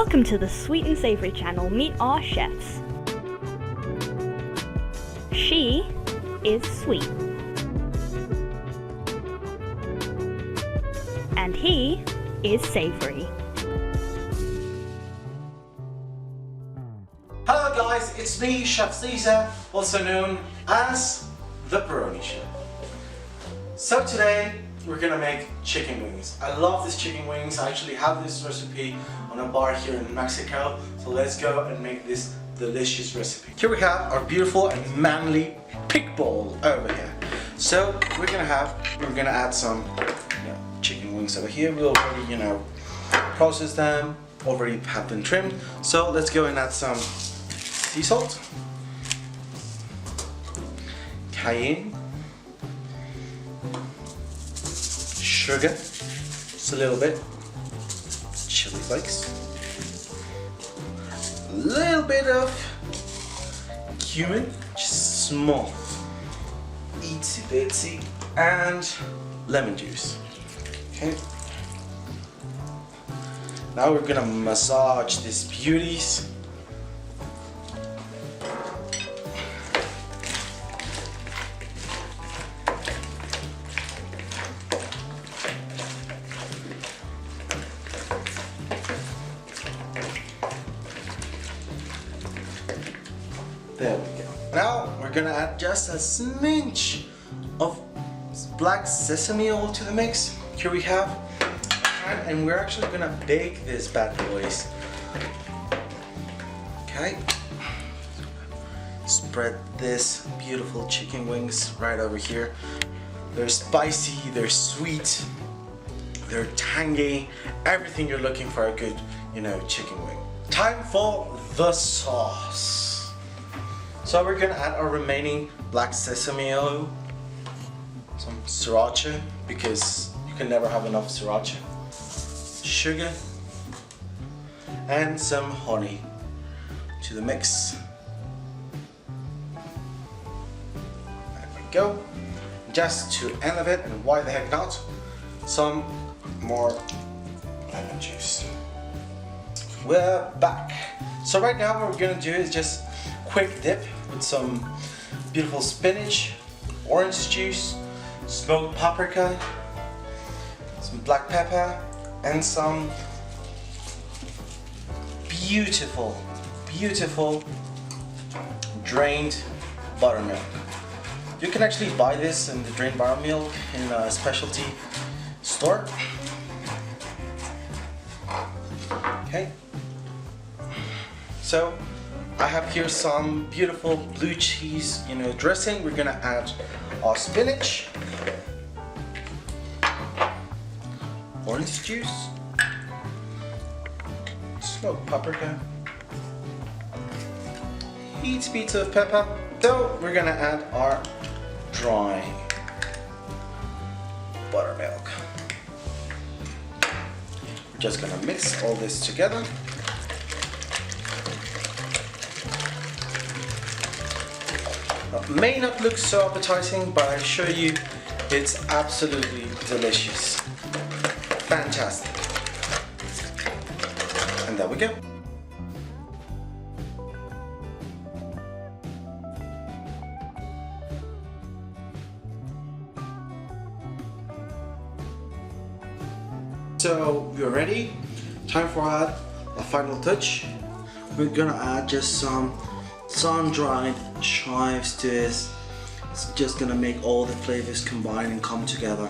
Welcome to the Sweet and Savory channel. Meet our chefs. She is sweet. And he is savory. Hello guys, it's me, Chef Caesar, also known as the Peroni Chef. So today we're gonna make chicken wings. I love these chicken wings. I actually have this recipe on a bar here in Mexico. So let's go and make this delicious recipe. Here we have our beautiful and manly pig bowl over here. So we're gonna add some chicken wings over here. We already process them, already have been trimmed. So let's go and add some sea salt, cayenne, sugar, just a little bit, chili flakes, a little bit of cumin, just small, itsy bitsy, and lemon juice. Okay. Now we're gonna massage these beauties. There we go. Now we're gonna add just a smidge of black sesame oil to the mix. Here we have, and we're actually gonna bake this bad boys. Okay. Spread this beautiful chicken wings right over here. They're spicy, they're sweet, they're tangy, everything you're looking for a good, chicken wing. Time for the sauce. So we're gonna add our remaining black sesame oil, some sriracha, because you can never have enough sriracha, sugar, and some honey to the mix. There we go. Just to end of it, and why the heck not, some more lemon juice. We're back. So right now what we're gonna do is just quick dip with some beautiful spinach, orange juice, smoked paprika, some black pepper, and some beautiful drained buttermilk. You can actually buy this in the drained buttermilk in a specialty store. Okay. So I have here some beautiful blue cheese, dressing. We're gonna add our spinach, orange juice, smoked paprika, heaped bits of pepper. So we're gonna add our dry buttermilk. We're just gonna mix all this together. May not look so appetizing, but I assure you it's absolutely delicious. Fantastic. And there we go. So we're ready. Time for a final touch. We're gonna add just some sun-dried chives to this. It's just gonna make all the flavors combine and come together.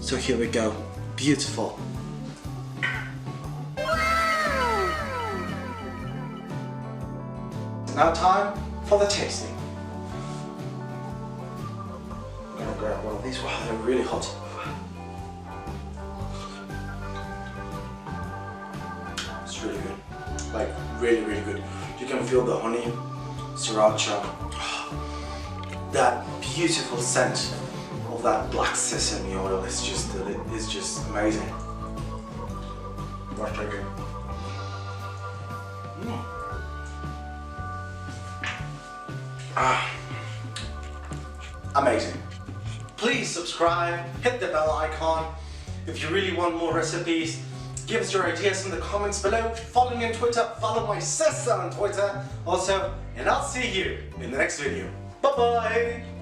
So here we go. Beautiful. Now time for the tasting. I'm gonna grab one of these. Wow, they're really hot. It's really good. Like really good. You can feel the honey, sriracha, that beautiful scent of that black sesame oil. It's just amazing. Breathtaking. Amazing. Please subscribe, hit the bell icon if you really want more recipes, Give us your ideas in the comments below. Follow me on Twitter. Follow my sister on Twitter also. And I'll see you in the next video. Bye bye.